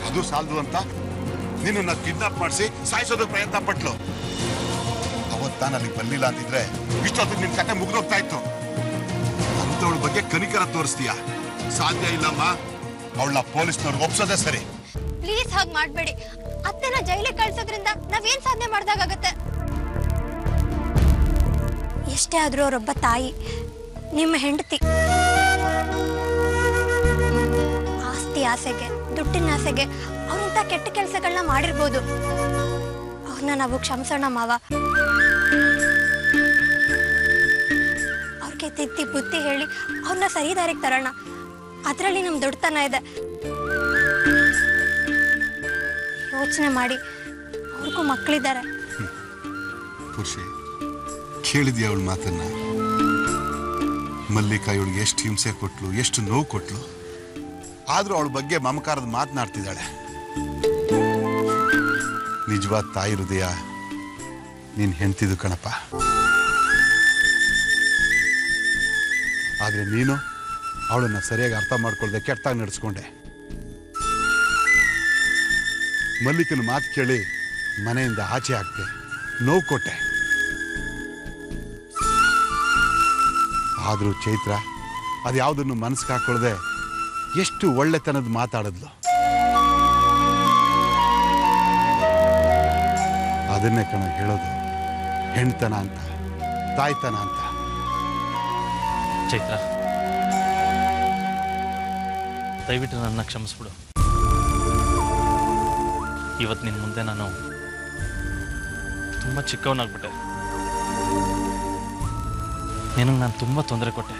ಅದು ಸಾಲದು ಅಂತ ನಿನ್ನ ಕಿಡ್ನಾಪ್ ಮಾಡಿಸಿ ಸಾಯಿಸೋದಕ್ಕೆ ಪ್ರಯತ್ನ ಪಟ್ಲು. ಅವತ್ತು ನಾನು ಅಲ್ಲಿಗೆ ಬರ್ಲಿಲ್ಲ ಅಂತಿದ್ರೆ ಇಷ್ಟೊತ್ತಿಗೆ ನಿನ್ ಕತೆ ಮುಗಿದೋಗ್ತಾ ಇತ್ತು. ಅಂತವಳ ಬಗ್ಗೆ ಕನಿಕರ ತೋರಿಸ್ತೀಯ? ಸಾಧ್ಯ ಇಲ್ಲಮ್ಮ. ಅವಳನ್ನ ಪೊಲೀಸ್ನವ್ರಿಗೆ ಒಪ್ಸೋದೇ ಸರಿ. ಪ್ಲೀಸ್ ಹಾಗೆ ಮಾಡ್ಬೇಡಿ. ಅತ್ತೆನ ಜೈಲಿಗೆ ಕಳ್ಸೋದ್ರಿಂದ ನಾವೇನ್ ಸಾಧನೆ ಮಾಡ್ದಾಗತ್ತೆ? ಎಷ್ಟೇ ಆದ್ರೂ ಅವರೊಬ್ಬ ತಾಯಿ, ನಿಮ್ಮ ಹೆಂಡತಿ. ಆಸ್ತಿ ಆಸೆಗೆ, ದುಡ್ಡಿನ ಆಸೆಗೆ ಅವ್ರಂತ ಕೆಟ್ಟ ಕೆಲಸಗಳನ್ನ ಮಾಡಿರ್ಬೋದು. ಅವ್ರನ್ನ ನಾವು ಕ್ಷಮಿಸೋಣ ಮಾವ. ಅವ್ರಿಗೆ ತಿದ್ದಿ ಬುದ್ಧಿ ಹೇಳಿ ಅವ್ರನ್ನ ಸರಿ ದಾರಿಗೆ ತರೋಣ. ಅದರಲ್ಲಿ ನಮ್ ದೊಡ್ಡತನ ಇದೆ. ಯೋಚನೆ ಮಾಡಿ, ಅವ್ರಿಗೂ ಮಕ್ಕಳಿದ್ದಾರೆ. ಪುರುಷಿ, ಕೇಳಿದ್ಯಾ ಅವಳ ಮಾತನ್ನ? ಮಲ್ಲಿಕಾ ಇವಳಿಗೆ ಎಷ್ಟು ಹಿಂಸೆ ಕೊಟ್ಲು, ಎಷ್ಟು ನೋವು ಕೊಟ್ಲು. ಆದ್ರೂ ಅವಳ ಬಗ್ಗೆ ಮಮಕಾರದ ಮಾತನಾಡ್ತಿದ್ದಾಳೆ. ನಿಜವಾದ ತಾಯಿ ಹೃದಯ ನೀನ್ ಹೆಂಡ್ತಿದ್ದು ಕಣಪ್ಪ. ಆದ್ರೆ ನೀನು ಅವಳನ್ನ ಸರಿಯಾಗಿ ಅರ್ಥ ಮಾಡ್ಕೊಳ್ದೆ ಕೆಟ್ಟಾಗಿ ನಡೆಸ್ಕೊಂಡೆ. ಮಲ್ಲಿಕನ ಮಾತು ಕೇಳಿ ಮನೆಯಿಂದ ಆಚೆ ಹಾಕ್ತೆ, ನೋವು ಕೊಟ್ಟೆ. ಆದ್ರೂ ಚೈತ್ರ ಅದ್ಯಾವುದನ್ನು ಮನಸ್ಸಿಗೆ ಹಾಕೊಳ್ಳದೆ ಎಷ್ಟು ಒಳ್ಳೆತನದ ಮಾತಾಡಿದ್ಲು. ಅದನ್ನೇ ಕಣ ಹೇಳೋದು ಹೆಣ್ತನ ಅಂತ, ತಾಯ್ತನ ಅಂತ. ಚೈತ್ರ, ದಯವಿಟ್ಟು ನನ್ನ ಕ್ಷಮಿಸ್ಬಿಡು. ಇವತ್ತು ನಿನ್ನ ಮುಂದೆ ನಾನು ತುಂಬ ಚಿಕ್ಕವನಾಗ್ಬಿಟ್ಟೆ. ನಿನಗೆ ನಾನು ತುಂಬ ತೊಂದರೆ ಕೊಟ್ಟೆ.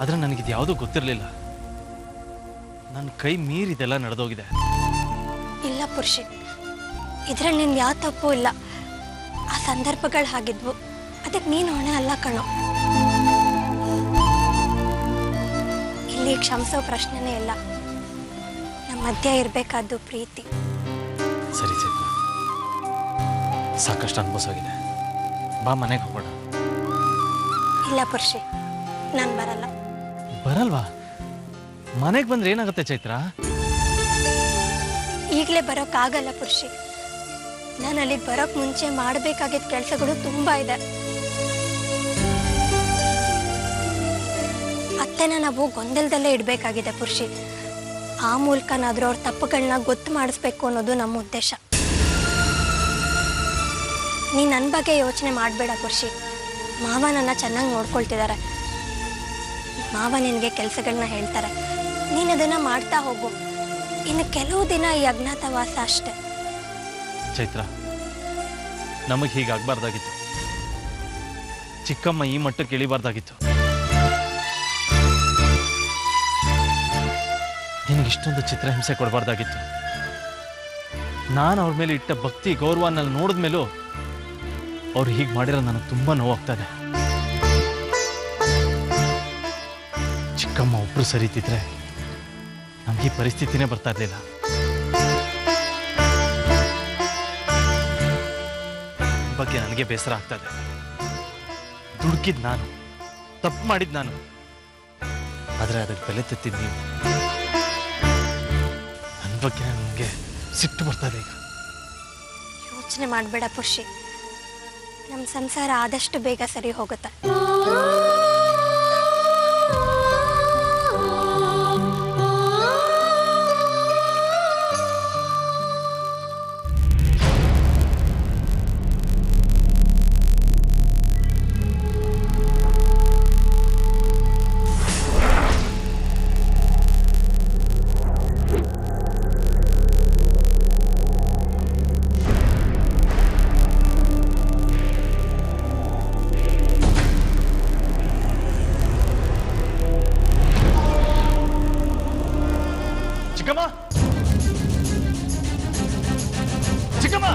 ಆದರೆ ನನಗಿದು ಯಾವುದೂ ಗೊತ್ತಿರಲಿಲ್ಲ. ನನ್ನ ಕೈ ಮೀರಿದೆಲ್ಲ ನಡೆದೋಗಿದೆ. ಇಲ್ಲ ಪುರುಷಿ, ಇದ್ರಲ್ಲಿ ನಿನ್ ಯಾವ ತಪ್ಪು ಇಲ್ಲ. ಆ ಸಂದರ್ಭಗಳು ಹಾಗಿದ್ವು, ಅದಕ್ಕೆ ನೀನು ಹೊಣೆ ಅಲ್ಲ ಕಣೋ. ಇಲ್ಲಿ ಕ್ಷಮಿಸೋ ಪ್ರಶ್ನೆನೇ ಇಲ್ಲ. ನಮ್ಮ ಮಧ್ಯ ಇರಬೇಕಾದ್ದು ಪ್ರೀತಿ. ಸರಿ ಚೈತ್ರ, ಸಾಕಷ್ಟು ಅನುಭವಿಸೋಗಿದೆ. ಬಾ ಮನೆಗೆ ಹೋಗೋಣ. ಇಲ್ಲ ಪುರುಷಿ, ನಾನು ಬರಲ್ಲ. ಬರಲ್ವಾ? ಮನೆಗೆ ಬಂದ್ರೆ ಏನಾಗುತ್ತೆ ಚೈತ್ರ? ಈಗಲೇ ಬರೋಕ್ಕಾಗಲ್ಲ ಪುರುಷಿ. ನಾನು ಅಲ್ಲಿಗೆ ಬರೋಕ್ ಮುಂಚೆ ಮಾಡಬೇಕಾಗಿದ್ದ ಕೆಲಸಗಳು ತುಂಬಾ ಇದೆ. ಅತ್ತೆನ ನಾವು ಗೊಂದಲದಲ್ಲೇ ಇಡಬೇಕಾಗಿದೆ ಪುರುಷಿ. ಆ ಮೂಲಕನಾದ್ರೂ ಅವ್ರ ತಪ್ಪುಗಳನ್ನ ಗೊತ್ತು ಮಾಡಿಸ್ಬೇಕು ಅನ್ನೋದು ನಮ್ಮ ಉದ್ದೇಶ. ನೀನು ನನ್ನ ಬಗ್ಗೆ ಯೋಚನೆ ಮಾಡಬೇಡ ಪುರುಷಿ. ಮಾವ ನನ್ನ ಚೆನ್ನಾಗಿ ನೋಡ್ಕೊಳ್ತಿದ್ದಾರೆ. ಮಾವ ನಿನಗೆ ಕೆಲಸಗಳನ್ನ ಹೇಳ್ತಾರೆ, ನೀನು ಅದನ್ನು ಮಾಡ್ತಾ ಹೋಗು. ಇನ್ನು ಕೆಲವು ದಿನ ಈ ಅಜ್ಞಾತವಾಸ ಅಷ್ಟೆ. ಚೈತ್ರ, ನಮಗೆ ಹೀಗಾಗಬಾರ್ದಾಗಿತ್ತು. ಚಿಕ್ಕಮ್ಮ ಈ ಮಟ್ಟಕ್ಕೆ ಇಳಿಬಾರ್ದಾಗಿತ್ತು. ನಿನಗಿಷ್ಟೊಂದು ಚಿತ್ರಹಿಂಸೆ ಕೊಡಬಾರ್ದಾಗಿತ್ತು. ನಾನು ಅವ್ರ ಮೇಲೆ ಇಟ್ಟ ಭಕ್ತಿ ಗೌರವನಲ್ಲಿ ನೋಡಿದ್ಮೇಲೂ ಅವ್ರು ಹೀಗೆ ಮಾಡಿರೋ ನನಗೆ ತುಂಬ ನೋವಾಗ್ತದೆ. ಚಿಕ್ಕಮ್ಮ ಒಬ್ರು ಸರಿತಿದ್ರೆ ನಮ್ಗೆ ಈ ಪರಿಸ್ಥಿತಿನೇ ಬರ್ತಾ ಇರಲಿಲ್ಲ. ಬಗ್ಗೆ ನನಗೆ ಬೇಸರ ಆಗ್ತದೆ. ದುಡುಕಿದ್ ನಾನು, ತಪ್ಪು ಮಾಡಿದ್ ನಾನು, ಆದರೆ ಅದಕ್ಕೆ ಬೆಲೆ ತೆತ್ತಿದ್ ನೀವು. ನನ್ನ ಬಗ್ಗೆ ನನಗೆ ಸಿಟ್ಟು ಬರ್ತದೆ. ಈಗ ಯೋಚನೆ ಮಾಡಬೇಡ ಪುರುಷಿ. ನಮ್ಮ ಸಂಸಾರ ಆದಷ್ಟು ಬೇಗ ಸರಿ ಹೋಗುತ್ತೆ. ಚಿಕ್ಕಮ್ಮ,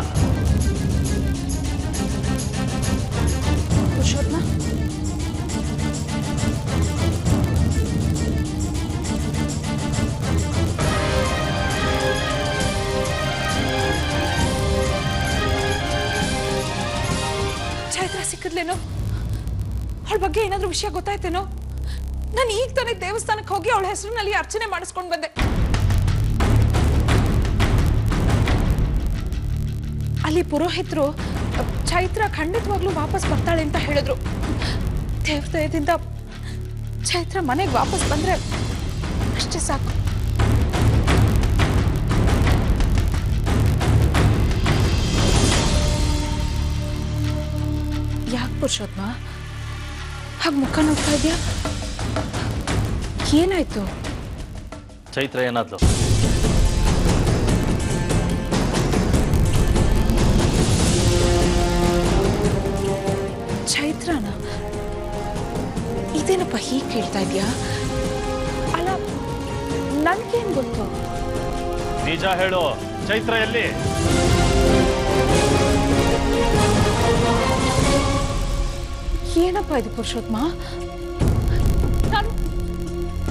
ಪುರುಷೋತ್ತಮ, ಚೈತ್ರ ಸಿಕ್ಕಿದ್ಲೇನೋ? ಅವಳ ಬಗ್ಗೆ ಏನಾದ್ರೂ ವಿಷಯ ಗೊತ್ತಾಯ್ತೇನೋ? ನಾನು ಈಗ ತಾನೇ ದೇವಸ್ಥಾನಕ್ಕೆ ಹೋಗಿ ಅವಳ ಹೆಸರಿನಲ್ಲಿ ಅರ್ಚನೆ ಮಾಡಿಸ್ಕೊಂಡು ಬಂದೆ. ಅಲ್ಲಿ ಪುರೋಹಿತರು ಚೈತ್ರ ಖಂಡಿತವಾಗ್ಲೂ ವಾಪಸ್ ಬರ್ತಾಳೆ ಅಂತ ಹೇಳಿದ್ರು. ದೇವದಯದಿಂದ ಚೈತ್ರ ಮನೆಗೆ ವಾಪಸ್ ಬಂದ್ರೆ ಅಷ್ಟೇ ಸಾಕು. ಯಾಕೆ ಪುರುಷೋತ್ತಮ ಹಾಗೆ ಮುಖ ನೋಡ್ತಾ ಇದೆಯಾ? ಏನಾಯ್ತು? ಚೈತ್ರ ಏನಾದ್ಲು? ಚೈತ್ರನ? ಇದೇನಪ್ಪ ಹೀಗೆ ಕೇಳ್ತಾ ಇದೆಯಾ? ಅಲ್ಲ ನನ್ಗೇನ್ ಗೊತ್ತು? ನಿಜ ಹೇಳು, ಚೈತ್ರ ಎಲ್ಲಿ? ಏನಪ್ಪ ಇದು ಪುರುಷೋತ್ತಮ?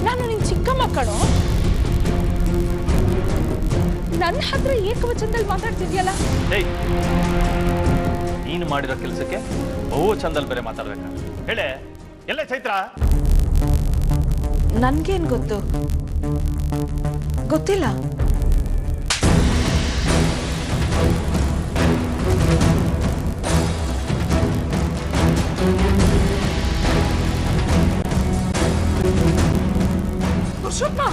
ನಾನು ನಿನ್ ಚಿಕ್ಕಮ್ಮ ಕಣೋ. ನನ್ನ ಹತ್ರ ಏಕವಚನದಲ್ಲಿ ಮಾತಾಡ್ತಿದ್ಯಲ್ಲ. ನೀನು ಮಾಡಿರೋ ಕೆಲಸಕ್ಕೆ ಬಹು ಚಂದಲ್ಲಿ ಬೇರೆ ಮಾತಾಡ್ಬೇಕ. ಹೇಳೆ, ಎಲ್ಲೇ ಚೈತ್ರ? ನನ್ಗೇನ್ ಗೊತ್ತು? ಗೊತ್ತಿಲ್ಲ. ಪುರುಷೋತ್ತಮ,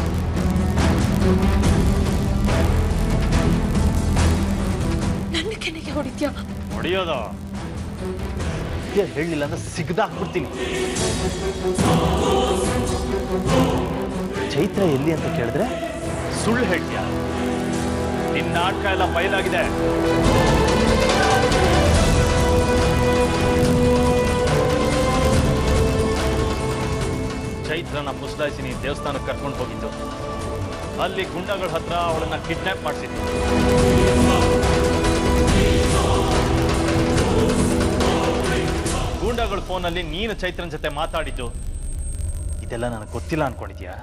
ನನ್ನ ಕೆನೆಗೆ ಹೊಡಿತ್ಯಾ? ಹೊಡಿಯೋದು ಹೇಳಿಲ್ಲ ಅಂದ್ರೆ ಸಿಗ್ದಾಕ್ಬಿಡ್ತೀನಿ. ಚೈತ್ರ ಎಲ್ಲಿ ಅಂತ ಕೇಳಿದ್ರೆ ಸುಳ್ಳು ಹೇಳ್ತೀಯ. ನಿನ್ನ ನಾಟಕ ಎಲ್ಲ ಬಯಲಾಗಿದೆ. ಚೈತ್ರನ ಮುಸ್ಲಾಯಿಸಿ ನೀನು ದೇವಸ್ಥಾನಕ್ಕೆ ಕರ್ಕೊಂಡು ಹೋಗಿದ್ದು. ಅಲ್ಲಿ ಗುಂಡಗಳ ಹತ್ರ ಅವಳನ್ನ ಕಿಡ್ನಾಪ್ ಮಾಡಿಸಿದ್ದು. ಗೂಂಡಾಗಳ ಫೋನಲ್ಲಿ ನೀನು ಚೈತ್ರನ್ ಜೊತೆ ಮಾತಾಡಿದ್ದು ಇದೆಲ್ಲ ನನಗೆ ಗೊತ್ತಿಲ್ಲ ಅನ್ಕೊಂಡಿದ್ಯಾ?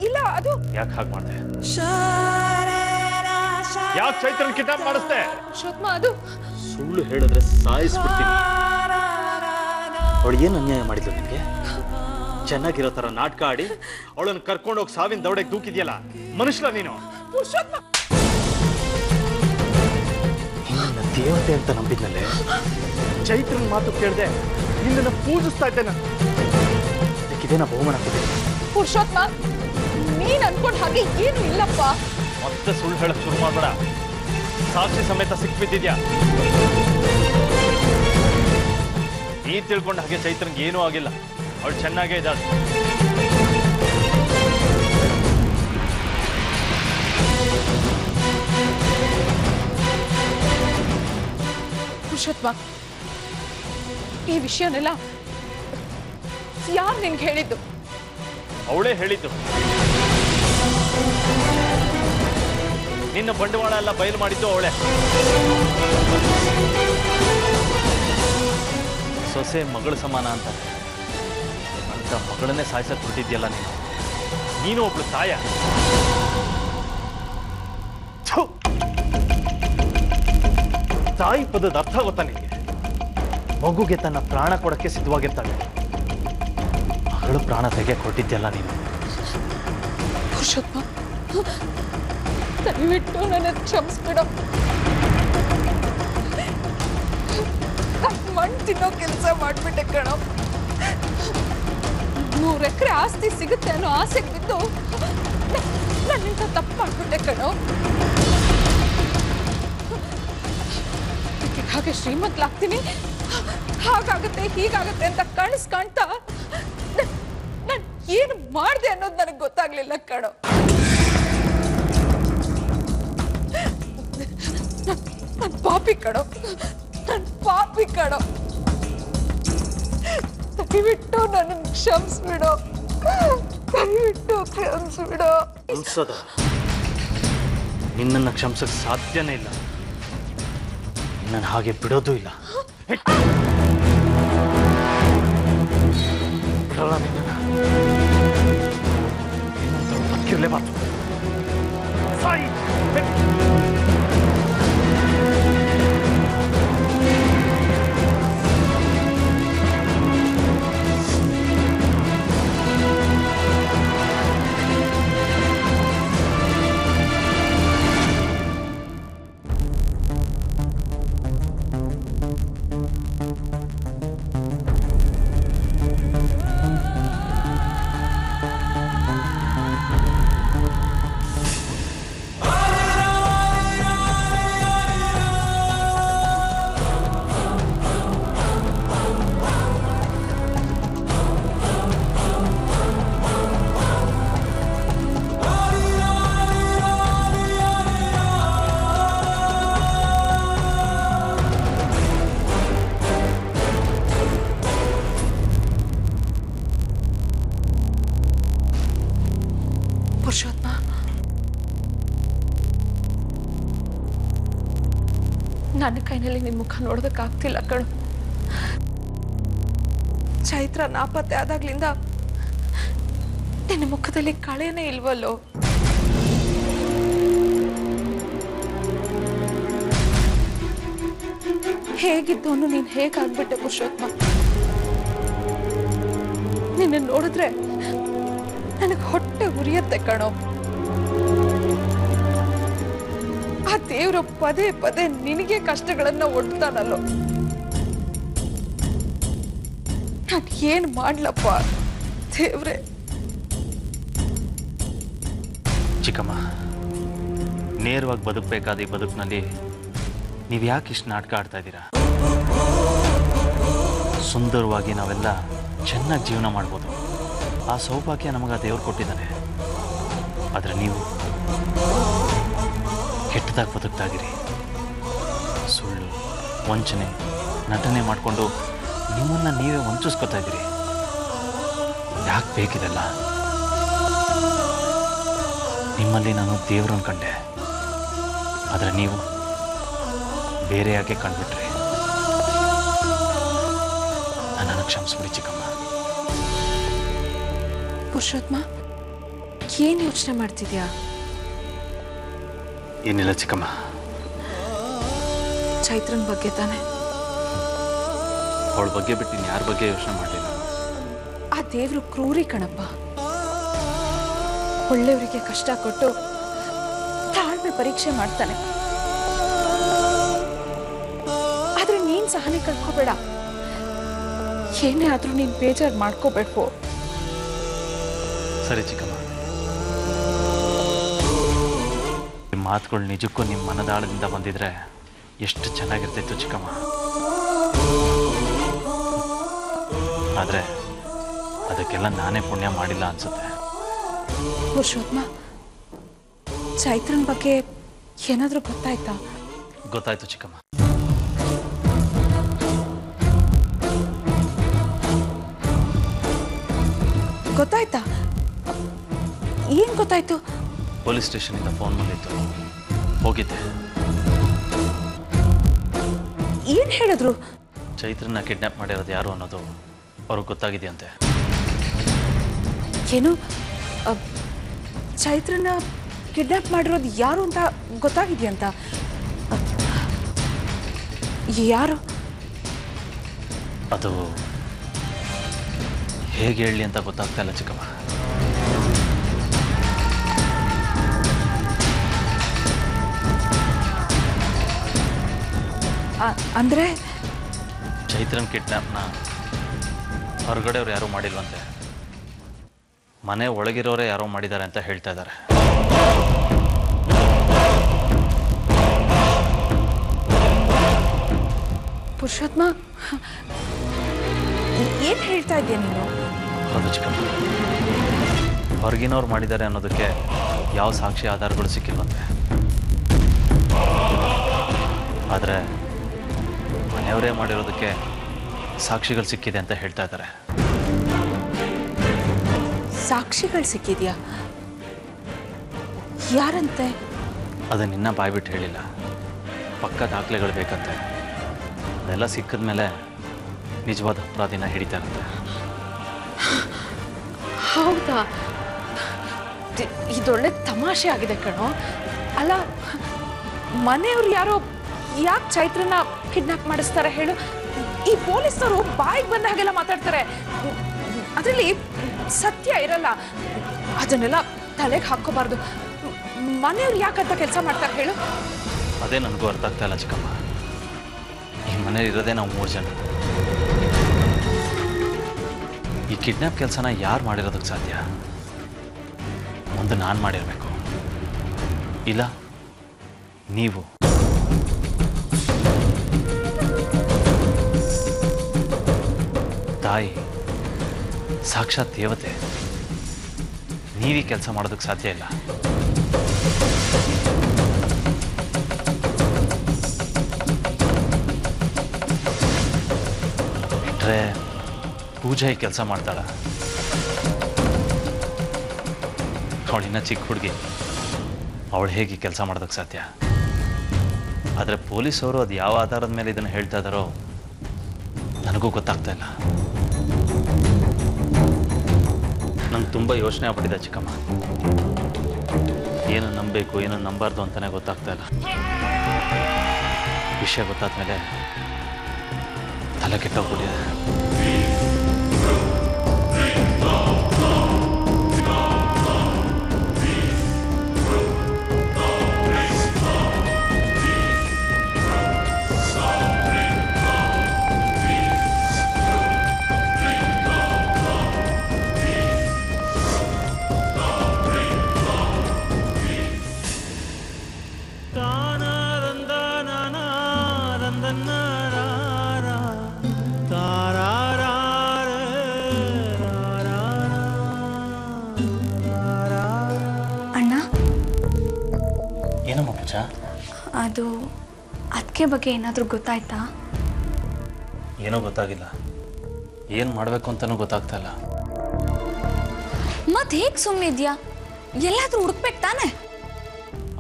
ಇಲ್ಲ, ಅದು ಯಾಕೆ ಹಾಗೆ ಮಾಡಿದೆ? ಯಾಕೆ ಚೈತ್ರನ್ ಕಿಡ್ನಾಪ್ ಮಾಡಿಸ್ದೆ? ಪುರುಷೋತ್ತಮ, ಅದು ಸುಳ್ಳು ಹೇಳಿದ್ರೆ ಸಾಯಿಸ್ಬಿಡ್ತೀನಿ. ಅವಳು ಏನು ಅನ್ಯಾಯ ಮಾಡಿದ್ಲು ನಿನ್ಗೆ? ಚೆನ್ನಾಗಿರೋ ತರ ನಾಟಕ ಆಡಿ ಅವಳನ್ನು ಕರ್ಕೊಂಡೋಗಿ ಸಾವಿನ ದೌಡೆಗೆ ದೂಕಿದ್ಯಲ್ಲ, ಮನುಷ್ಯ ನೀನು? ಪುರುಷೋತ್ತಮ, ನಿನ್ನ ದೇವತೆ ಅಂತ ನಂಬಿದ್ನಲ್ಲೇ. ಚೈತ್ರನ್ ಮಾತು ಕೇಳ್ದೆ ನಿನ್ನನ್ನು ಪೂಜಿಸ್ತಾ ಇದ್ದೆ ನಾನು. ಇದಕ್ಕಿದೇನ ಬಹುಮಾನ ಕೊಟ್ಟಿದ್ದೆ? ಪುರುಷೋತ್ತಮ, ನೀನ್ ಅನ್ಕೊಂಡ್ ಹಾಗೆ ಏನು ಇಲ್ಲಪ್ಪ. ಮತ್ತೆ ಸುಳ್ಳು ಹೇಳಕ್ ಶುರು ಮಾಡಬೇಡ. ಸಾಕ್ಷಿ ಸಮೇತ ಸಿಕ್ಬಿದ್ದಿದ್ಯಾ. ನೀ ತಿಳ್ಕೊಂಡ ಹಾಗೆ ಚೈತ್ರನ್ಗೆ ಏನೂ ಆಗಿಲ್ಲ. ಅವಳು ಚೆನ್ನಾಗೇ ಇದ್ದಾಳೆ. ಪುರುಷೋತ್ತಮ, ಈ ವಿಷಯನೆಲ್ಲ ಯಾರು ನಿನ್ಗೆ ಹೇಳಿದ್ದು? ಅವಳೇ ಹೇಳಿದ್ದು. ನಿನ್ನ ಬಂಡವಾಳ ಎಲ್ಲ ಬಯಲು ಮಾಡಿದ್ದು ಅವಳೇ. ಸೊಸೆ ಮಗಳು ಸಮಾನ ಅಂತ ಮಗಳನ್ನೇ ಸಾಯಿಸಕ್ ಬಿಟ್ಟಿದ್ಯಲ್ಲ ನೀನು. ನೀನು ಒಬ್ಳು ತಾಯ. ತಾಯಿ ಪದದ ಅರ್ಥ ಗೊತ್ತಾ ನಿನಗೆ? ಮಗುಗೆ ತನ್ನ ಪ್ರಾಣ ಕೊಡಕ್ಕೆ ಸಿದ್ಧವಾಗಿರ್ತಾಳೆ. ಮಗಳು ಪ್ರಾಣ ತೆಗೆ ಕೊಟ್ಟಿದ್ಯಲ್ಲ ನೀನು. ಪುರುಷೋತ್ತಮ, ದಯವಿಟ್ಟು ನನ್ನ ಕ್ಷಮಿಸ್ಬಿಡು. ಮಣ್ಣು ತಿನ್ನೋ ಕೆಲಸ ಮಾಡ್ಬಿಟ್ಟೆ ಕಣೋ. 100 ಎಕರೆ ಆಸ್ತಿ ಸಿಗುತ್ತೆ ಅನ್ನೋ ಆಸೆಗೆ ಬಿದ್ದು ನನ್ನಿಂದ ತಪ್ಪು ಮಾಡ್ಬಿಟ್ಟೆ ಕಣೋ. ಹಾಗೆ ಶ್ರೀಮಂತಲಾಗ್ತೀನಿ, ಹಾಗಾಗತ್ತೆ ಹೀಗಾಗತ್ತೆ ಅಂತ ಕಾಣ್ತಾ ನಾನು ಏನು ಮಾಡಿದೆ ಅನ್ನೋದು ನನಗೆ ಗೊತ್ತಾಗ್ಲಿಲ್ಲ ಕಣೋ. ನನ್ ಪಾಪಿ ಕಣೋ, ನನ್ ಪಾಪಿ ಕಣೋ. ದಯವಿಟ್ಟು ನನ್ನ ಕ್ಷಮಿಸ್ಬಿಡೋ, ದಯವಿಟ್ಟು ಕ್ಷಮಿಸ್ಬಿಡೋ. ಅನ್ಸದ ನಿನ್ನನ್ನು ಕ್ಷಮಿಸಕ್ಕೆ ಸಾಧ್ಯನೇ ಇಲ್ಲ. ನಿನ್ನನ್ನು ಹಾಗೆ ಬಿಡೋದು ಇಲ್ಲ. ಬಿಡಲ್ಲ ನಿನ್ನನ್ನು. ಬದುಕಿರ್ಲೇಬಾರ್ದು. ಸಾಯಿ. ಪುರುಷೋತ್ತಮ, ನನ್ನ ಕೈನಲ್ಲಿ ನಿನ್ನ ಮುಖ ನೋಡೋದಕ್ಕಾಗ್ತಿಲ್ಲ ಕಣು. ಚೈತ್ರ ನಾಪತ್ತೆ ಆದಾಗ್ಲಿಂದ ನಿನ್ನ ಮುಖದಲ್ಲಿ ಕಳೆನೇ ಇಲ್ವಲ್ಲೋ. ಹೇಗಿದ್ದವನು ನೀನು ಹೇಗಾಗ್ಬಿಟ್ಟೆ ಪುರುಷೋತ್ತಮ. ನಿನ್ನ ನೋಡಿದ್ರೆ ನನಗೆ ಹೊಟ್ಟೆ ಉರಿಯತ್ತೆ ಕಣೋ. ಆ ದೇವ್ರ ಪದೇ ಪದೇ ನಿನಗೆ ಕಷ್ಟಗಳನ್ನ ಒಡ್ತಾನಲ್ಲೋ. ನಾನು ಏನ್ ಮಾಡ್ಲಪ್ಪ ದೇವ್ರೆ. ಚಿಕ್ಕಮ್ಮ, ನೇರವಾಗಿ ಬದುಕಬೇಕಾದ ಈ ಬದುಕಿನಲ್ಲಿ ನೀವು ಯಾಕೆ ಇಷ್ಟು ನಾಟಕ ಆಡ್ತಾ ಇದ್ದೀರಾ? ಸುಂದರವಾಗಿ ನಾವೆಲ್ಲ ಚೆನ್ನಾಗಿ ಜೀವನ ಮಾಡ್ಬೋದು. ಆ ಸೌಭಾಗ್ಯ ನಮಗೆ ಆ ದೇವ್ರು ಕೊಟ್ಟಿದ್ದಾನೆ. ಆದರೆ ನೀವು ಕೆಟ್ಟದಾಗಿ ಬದುಕ್ತಾಗಿರಿ. ಸುಳ್ಳು, ವಂಚನೆ, ನಟನೆ ಮಾಡಿಕೊಂಡು ನಿಮ್ಮನ್ನು ನೀವೇ ವಂಚಿಸ್ಕೊತಾ ಇದ್ದೀರಿ. ಯಾಕೆ ಬೇಕಿದೆಲ್ಲ? ನಿಮ್ಮಲ್ಲಿ ನಾನು ದೇವ್ರನ್ನ ಕಂಡೆ, ಆದರೆ ನೀವು ಬೇರೆ ಯಾಕೆ ಕಂಡುಬಿಟ್ರಿ? ನನ್ನನ್ನು ಕ್ಷಮಿಸ್ಬಿಡಿ ಚಿಕ್ಕಮ್ಮ. ಪುರುಷೋತ್ತಮ, ಏನ್ ಯೋಚನೆ ಮಾಡ್ತಿದ್ಯಾ? ಏನಿಲ್ಲ ಚಿಕ್ಕಮ್ಮ. ಚೈತ್ರನ್ ಬಗ್ಗೆ ತಾನೆ? ಅವಳ ಬಗ್ಗೆ ಬಿಟ್ಟು ಯಾರ ಬಗ್ಗೆ ಯೋಚನೆ ಮಾಡಲಿಲ್ಲ. ಆ ದೇವ್ರು ಕ್ರೂರಿ ಕಣಪ್ಪ. ಒಳ್ಳೆಯವರಿಗೆ ಕಷ್ಟ ಕೊಟ್ಟು ತಾಳ್ಮೆ ಪರೀಕ್ಷೆ ಮಾಡ್ತಾನೆ. ಆದ್ರೆ ನೀನ್ ಸಹನೆ ಕಳ್ಕೋಬೇಡ. ಏನೇ ಆದ್ರೂ ನೀನ್ ಬೇಜಾರು ಮಾಡ್ಕೋಬೇಕು. ಸರಿ ಚಿಕ್ಕಮ್ಮ, ನಿಮ್ಮ ಮಾತುಗಳು ನಿಜಕ್ಕೂ ನಿಮ್ಮ ಮನದಾಳದಿಂದ ಬಂದಿದ್ರೆ ಎಷ್ಟು ಚೆನ್ನಾಗಿರ್ತಿತ್ತು ಚಿಕ್ಕಮ್ಮ. ಆದರೆ ಅದಕ್ಕೆಲ್ಲ ನಾನೇ ಪುಣ್ಯ ಮಾಡಿಲ್ಲ ಅನ್ಸುತ್ತೆ. ಪುರುಷೋತ್ತಮ, ಚೈತ್ರನ್ ಬಗ್ಗೆ ಏನಾದ್ರೂ ಗೊತ್ತಾಯ್ತಾ? ಗೊತ್ತಾಯ್ತು ಚಿಕ್ಕಮ್ಮ. ಗೊತ್ತಾಯ್ತಾ? ಏನ್ ಗೊತ್ತಾಯ್ತು? ಪೊಲೀಸ್ ಸ್ಟೇಷನಿಂದ ಫೋನ್ ಬಂದಿತ್ತು, ಹೋಗಿದ್ದೆ. ಏನ್ ಹೇಳಿದ್ರು? ಚೈತ್ರನ್ನ ಕಿಡ್ನಾಪ್ ಮಾಡಿರೋದು ಯಾರು ಅನ್ನೋದು ಅವ್ರಿಗೆ ಗೊತ್ತಾಗಿದೆಯಂತೆ. ಏನು? ಚೈತ್ರನ ಕಿಡ್ನಾಪ್ ಮಾಡಿರೋದು ಯಾರು ಅಂತ ಗೊತ್ತಾಗಿದೆಯಂತ? ಯಾರು? ಅದು ಹೇಗೆ ಹೇಳಲಿ ಅಂತ ಗೊತ್ತಾಗ್ತಾ ಇಲ್ಲ ಚಿಕ್ಕಮ್ಮ. ಅಂದ್ರೆ ಚೈತ್ರನ್ ಕಿಡ್ನಾಪ್ನ ಹೊರಗಡೆ ಅವ್ರು ಯಾರೂ ಮಾಡಿಲ್ವಂತೆ, ಮನೆ ಒಳಗಿರೋರೇ ಯಾರೋ ಮಾಡಿದ್ದಾರೆ ಅಂತ ಹೇಳ್ತಾ ಇದ್ದಾರೆ. ಪುರುಷೋತ್ತಮ, ಏನ್ ಹೇಳ್ತಾ ಇದ್ದೀಯ ನೀನು? ಹೌದು ಚಿಕ್ಕಮ್ಮ, ಹೊರಗಿನವ್ರು ಮಾಡಿದ್ದಾರೆ ಅನ್ನೋದಕ್ಕೆ ಯಾವ ಸಾಕ್ಷಿ ಆಧಾರಗಳು ಸಿಕ್ಕಿಲ್ವಂತೆ. ಆದರೆ ಮನೆಯವರೇ ಮಾಡಿರೋದಕ್ಕೆ ಸಾಕ್ಷಿಗಳು ಸಿಕ್ಕಿದೆ ಅಂತ ಹೇಳ್ತಾ ಇದ್ದಾರೆ. ಸಾಕ್ಷಿಗಳು ಸಿಕ್ಕಿದ್ಯಾ? ಯಾರಂತೆ? ಅದನ್ನ ನಿನ್ನ ಬಾಯ್ಬಿಟ್ಟು ಹೇಳಿಲ್ಲ, ಪಕ್ಕ ದಾಖಲೆಗಳು ಬೇಕಂತೆ. ಅದೆಲ್ಲ ಸಿಕ್ಕಿದ ಮೇಲೆ ನಿಜವಾದ ಅಪರಾಧಿನ ಹಿಡಿತಾ ಇರುತ್ತೆ. ಹೌದಾ? ಇದೊಳ್ಳೆ ತಮಾಷೆ ಆಗಿದೆ ಕಣೋ. ಅಲ್ಲ, ಮನೆಯವ್ರು ಯಾರೋ ಯಾಕೆ ಚೈತ್ರನ ಕಿಡ್ನಾಪ್ ಮಾಡಿಸ್ತಾರೆ ಹೇಳು? ಈ ಪೊಲೀಸರು ಬಾಯಿಗೆ ಬಂದ ಹಾಗೆಲ್ಲ ಮಾತಾಡ್ತಾರೆ. ಅದರಲ್ಲಿ ಸತ್ಯ ಇರಲ್ಲ. ಅದನ್ನೆಲ್ಲ ತಲೆಗೆ ಹಾಕೋಬಾರ್ದು. ಮನೆಯವ್ರು ಯಾಕಂತ ಕೆಲಸ ಮಾಡ್ತಾರೆ ಹೇಳು? ಅದೇ ನನಗೂ ಅರ್ಥ ಆಗ್ತಾ ಇಲ್ಲ ಚಿಕ್ಕಮ್ಮ. ಈ ಮನೇಲಿ ಇರೋದೇ ನಾವು 3 ಜನ. ಈ ಕಿಡ್ನಾಪ್ ಕೆಲಸನ ಯಾರು ಮಾಡಿರೋದಕ್ಕೆ ಸಾಧ್ಯ? ಒಂದು ನಾನು ಮಾಡಿರಬೇಕು, ಇಲ್ಲ ನೀವು. ತಾಯಿ ಸಾಕ್ಷಾತ್ ದೇವತೆ, ನೀವೀ ಕೆಲಸ ಮಾಡೋದಕ್ಕೆ ಸಾಧ್ಯ ಇಲ್ಲ. ಬಿಟ್ರೆ ಪೂಜಾ ಈ ಕೆಲಸ ಮಾಡ್ತಾಳ. ಅವಳಿನ್ನ ಚಿಕ್ಕ ಹುಡುಗಿ, ಅವಳು ಹೇಗೆ ಕೆಲಸ ಮಾಡೋದಕ್ಕೆ ಸಾಧ್ಯ? ಆದರೆ ಪೊಲೀಸವರು ಅದು ಯಾವ ಆಧಾರದ ಮೇಲೆ ಇದನ್ನು ಹೇಳ್ತಾ ಇದ್ದಾರೋ ನನಗೂ ಗೊತ್ತಾಗ್ತಾ ಇಲ್ಲ. ನಂಗೆ ತುಂಬ ಯೋಚನೆ ಆಗ್ಬಿಟ್ಟಿದೆ ಚಿಕ್ಕಮ್ಮ. ಏನು ನಂಬಬೇಕು ಏನು ನಂಬಾರ್ದು ಅಂತಲೇ ಗೊತ್ತಾಗ್ತಾ ಇಲ್ಲ. ವಿಷಯ ಗೊತ್ತಾದ್ಮೇಲೆ ತಲೆ ಕೆಟ್ಟೋಗ್ಬಿಟ್ಟಿದೆ. ಅಣ್ಣ, ಏನಮ್ಮ ಪೂಜಾ? ಅದು ಅದಕ್ಕೆ ಬಗ್ಗೆ ಏನಾದರೂ ಗೊತ್ತಾಯ್ತಾ? ಏನೋ ಗೊತ್ತಾಗಿಲ್ಲ. ಏನು ಮಾಡಬೇಕು ಅಂತಲೂ ಗೊತ್ತಾಗ್ತಾ ಇಲ್ಲ. ಮತ್ತೆ ಹೇಗೆ ಸುಮ್ಮನೆ ಇದೆಯಾ? ಎಲ್ಲಾದರೂ ಹುಡುಕ್ಬೇಕು ತಾನೆ?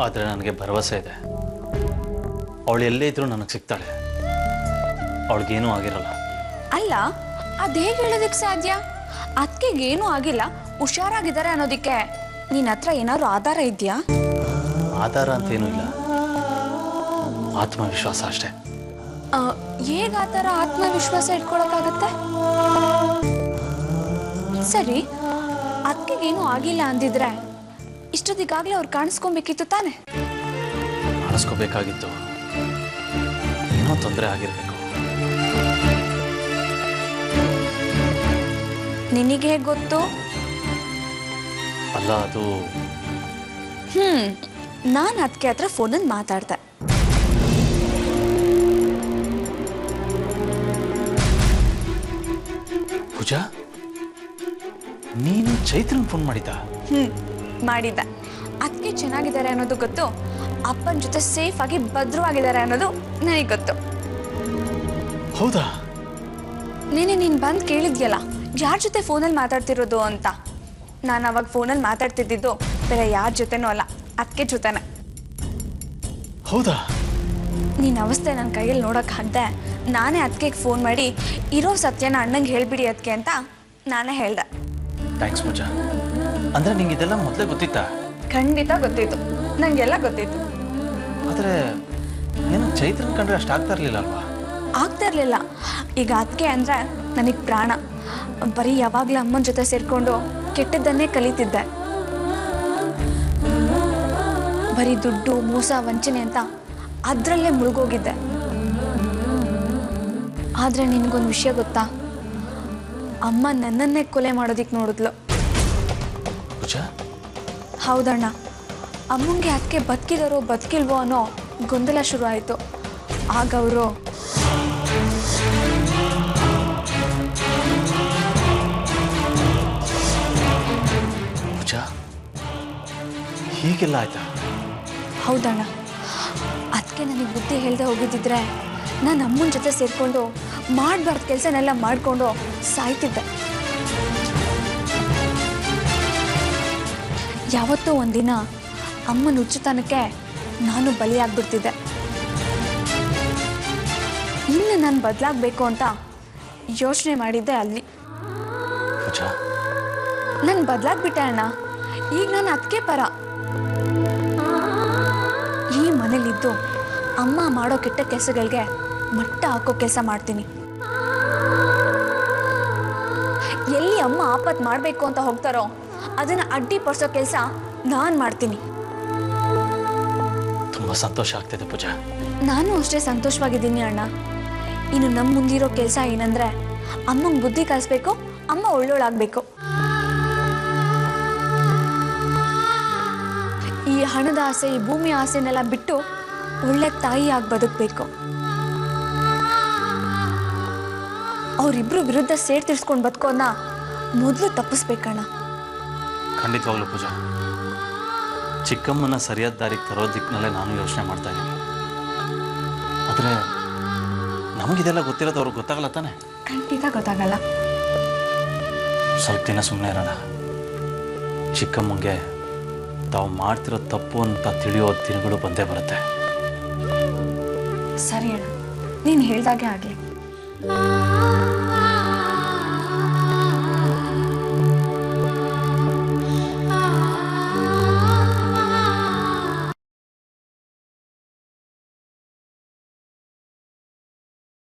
ಆದರೆ ನನಗೆ ಭರವಸೆ ಇದೆ, ಅವಳು ಎಲ್ಲೇ ಇದ್ರೂ ನನಗೆ ಸಿಗ್ತಾಳೆ. ಅವಳಿಗೇನೂ ಆಗಿರಲ್ಲ. ಅಲ್ಲ, ಅದು ಹೇಗೆ ಹೇಳೋದಕ್ಕೆ ಸಾಧ್ಯ? ಅದಕ್ಕೆ ಏನೂ ಆಗಿಲ್ಲ, ಹುಷಾರಾಗಿದ್ದಾರೆ ಅನ್ನೋದಕ್ಕೆ ನಿನ್ನ ಹತ್ರ ಏನಾದ್ರು ಆಧಾರ ಇದೆಯಾ? ಆಧಾರ ಅಂತೇನೂ ಇಲ್ಲ, ಆತ್ಮವಿಶ್ವಾಸ ಅಷ್ಟೇ. ಹೇಗೆ ಆ ಥರ ಆತ್ಮವಿಶ್ವಾಸ ಇಟ್ಕೊಳಕ್ಕಾಗತ್ತೆ? ಸರಿ, ಅದಕ್ಕೆ ಏನೂ ಆಗಿಲ್ಲ ಅಂದಿದ್ರೆ ಇಷ್ಟೊತ್ತಿಗಾಗಲೇ ಅವ್ರು ಕಾಣಿಸ್ಕೊಬೇಕಿತ್ತು ತಾನೆ? ಕಾಣಿಸ್ಕೋಬೇಕಾಗಿತ್ತು, ಏನೋ ತೊಂದರೆ ಆಗಿರಬೇಕು. ನಿನಗೆ ಹೇಗೆ ಗೊತ್ತು? ಅಲ್ಲ, ಅದು ನಾನು ಅದಕ್ಕೆ ಹತ್ರ ಫೋನಲ್ಲಿ ಮಾತಾಡ್ದೆ. ಪೂಜಾ, ನೀನು ಚೈತ್ರನ್ ಫೋನ್ ಮಾಡಿದ್ದ? ಮಾಡಿದ್ದ. ಅದಕ್ಕೆ ಚೆನ್ನಾಗಿದ್ದಾರೆ ಅನ್ನೋದು ಗೊತ್ತು, ಅಪ್ಪನ ಜೊತೆ ಸೇಫ್ ಆಗಿ ಭದ್ರವಾಗಿದ್ದಾರೆ ಅನ್ನೋದು ನನಗೆ ಗೊತ್ತು. ಹೌದಾ? ನೀನು ಬಂದು ಕೇಳಿದ್ಯಲ್ಲ ಯಾರ ಜೊತೆ ಫೋನಲ್ಲಿ ಮಾತಾಡ್ತಿರೋದು ಅಂತ. ನಾನು ಅವಾಗ ಫೋನಲ್ಲಿ ಮಾತಾಡ್ತಿದ್ದಿದ್ದು ಬೇರೆ ಯಾರ ಜೊತೆನೂ ಅಲ್ಲ, ಅದಕ್ಕೆ ಜೊತೆನೆ. ಹೌದಾ? ನಿನ್ನ ಅವಸ್ಥೆ ನನ್ನ ಕೈಯಲ್ಲಿ ನೋಡೋಕ್ಕಾಗ್ದೆ ನಾನೇ ಅದಕ್ಕೆ ಫೋನ್ ಮಾಡಿ ಇರೋ ಸತ್ಯನ ಅಣ್ಣಂಗೆ ಹೇಳ್ಬಿಡಿ ಅದಕ್ಕೆ ಅಂತ ನಾನೇ ಹೇಳ್ದೆ. ಥ್ಯಾಂಕ್ಸ್ ಪೂಜಾ. ಅಂದರೆ ನಿಂಗೆ ಇದೆಲ್ಲ ಮೊದಲೇ ಗೊತ್ತಿತ್ತಾ? ಖಂಡಿತ ಗೊತ್ತಿತ್ತು, ನನಗೆಲ್ಲ ಗೊತ್ತಿತ್ತು. ಆದರೆ ಏನು ಚೈತ್ರನ್ ಕಂಡ್ರೆ ಅಷ್ಟು ಆಗ್ತಾ ಇರಲಿಲ್ಲ ಅಲ್ವಾ? ಆಗ್ತಾ ಇರಲಿಲ್ಲ. ಈಗ ಅದಕ್ಕೆ ಅಂದರೆ ನನಗೆ ಪ್ರಾಣ. ಬರೀ ಯಾವಾಗಲೂ ಅಮ್ಮನ ಜೊತೆ ಸೇರಿಕೊಂಡು ಕೆಟ್ಟದ್ದನ್ನೇ ಕಲಿತಿದ್ದೆ. ಬರೀ ದುಡ್ಡು ಮೋಸ ವಂಚನೆ ಅಂತ ಅದರಲ್ಲೇ ಮುಳುಗೋಗಿದ್ದೆ. ಆದರೆ ನಿನಗೊಂದು ವಿಷಯ ಗೊತ್ತಾ? ಅಮ್ಮ ನನ್ನನ್ನೇ ಕೊಲೆ ಮಾಡೋದಿಕ್ಕೆ ನೋಡಿದ್ಲು. ಪೂಜಾ? ಹೌದಣ್ಣ. ಅಮ್ಮಂಗೆ ಅದಕ್ಕೆ ಬದುಕಿದಾರೋ ಬದುಕಿಲ್ವೋ ಅನ್ನೋ ಗೊಂದಲ ಶುರು ಆಯಿತು. ಆಗ ಅವರು ಪೂಜಾ, ಹೀಗೆಲ್ಲ ಆಯ್ತಾ? ಹೌದಣ್ಣ. ಅದಕ್ಕೆ ನನಗೆ ಬುದ್ಧಿ ಹೇಳ್ದೆ ಹೋಗಿದ್ದಿದ್ರೆ ನಾನು ಅಮ್ಮನ ಜೊತೆ ಸೇರಿಕೊಂಡು ಮಾಡಬಾರ್ದು ಕೆಲಸನೆಲ್ಲ ಮಾಡಿಕೊಂಡು ಸಾಯ್ತಿದ್ದೆ. ಯಾವತ್ತೋ ಒಂದಿನ ಅಮ್ಮನ ಹುಚ್ಚುತನಕ್ಕೆ ನಾನು ಬಲಿಯಾಗ್ಬಿಡ್ತಿದ್ದೆ. ಇನ್ನು ನಾನು ಬದಲಾಗಬೇಕು ಅಂತ ಯೋಚನೆ ಮಾಡಿದ್ದೆ ಅಲ್ಲಿ. ಪೂಜಾ, ನಾನು ಬದಲಾಗ್ಬಿಟ್ಟೆ ಅಣ್ಣ. ಈಗ ನಾನು ಅದಕ್ಕೆ ಪರ. ಈ ಮನೇಲಿದ್ದು ಅಮ್ಮ ಮಾಡೋ ಕೆಟ್ಟ ಕೆಲಸಗಳಿಗೆ ಮಟ್ಟ ಹಾಕೋ ಕೆಲಸ ಮಾಡ್ತೀನಿ. ಎಲ್ಲಿ ಅಮ್ಮ ಆಪತ್ತು ಮಾಡಬೇಕು ಅಂತ ಹೋಗ್ತಾರೋ ಅದನ್ನು ಅಡ್ಡಿಪಡಿಸೋ ಕೆಲಸ ನಾನು ಮಾಡ್ತೀನಿ. ತುಂಬ ಸಂತೋಷ ಆಗ್ತಿದೆ ಪೂಜಾ. ನಾನು ಅಷ್ಟೇ ಸಂತೋಷವಾಗಿದ್ದೀನಿ ಅಣ್ಣ. ಇನ್ನು ನಮ್ಮ ಮುಂದಿರೋ ಕೆಲಸ ಏನಂದ್ರೆ ಅಮ್ಮಂಗೆ ಬುದ್ಧಿ ಕಲಿಸ್ಬೇಕು, ಅಮ್ಮ ಒಳ್ಳೋಳಾಗಬೇಕು. ಈ ಹಣದ ಆಸೆ, ಈ ಭೂಮಿ ಆಸೆನೆಲ್ಲ ಬಿಟ್ಟು ಒಳ್ಳೆ ತಾಯಿಯಾಗಿ ಬದುಕಬೇಕು. ಅವರಿಬ್ರು ವಿರುದ್ಧ ಸೇರ್ ತಿರ್ಸ್ಕೊಂಡು ಬದುಕೋದನ್ನ ಮೊದಲು ತಪ್ಪಿಸ್ಬೇಕಣ್ಣ. ಖಂಡಿತವಾಗ್ಲೂ ಪೂಜಾ. ಚಿಕ್ಕಮ್ಮನ ಸರಿಯಾದ ದಾರಿಗೆ ತರೋ ದಿಕ್ಕಿನಲ್ಲೇ ನಾನು ಯೋಚನೆ ಮಾಡ್ತಾ ಇದ್ದೀನಿ. ಆದರೆ ನಮಗಿದೆಲ್ಲ ಗೊತ್ತಿರೋದು ಅವ್ರಿಗೆ ಗೊತ್ತಾಗಲ್ಲ ತಾನೆ? ಖಂಡಿತ ಗೊತ್ತಾಗಲ್ಲ. ಸ್ವಲ್ಪ ದಿನ ಸುಮ್ಮನೆ ಇರೋಣ. ಚಿಕ್ಕಮ್ಮಂಗೆ ತಾವು ಮಾಡ್ತಿರೋ ತಪ್ಪು ಅಂತ ತಿಳಿಯೋ ದಿನಗಳು ಬಂದೇ ಬರುತ್ತೆ. ಸರಿ ಅಣ್ಣ, ನೀನು ಹೇಳ್ದಾಗೆ ಆಗಲಿ.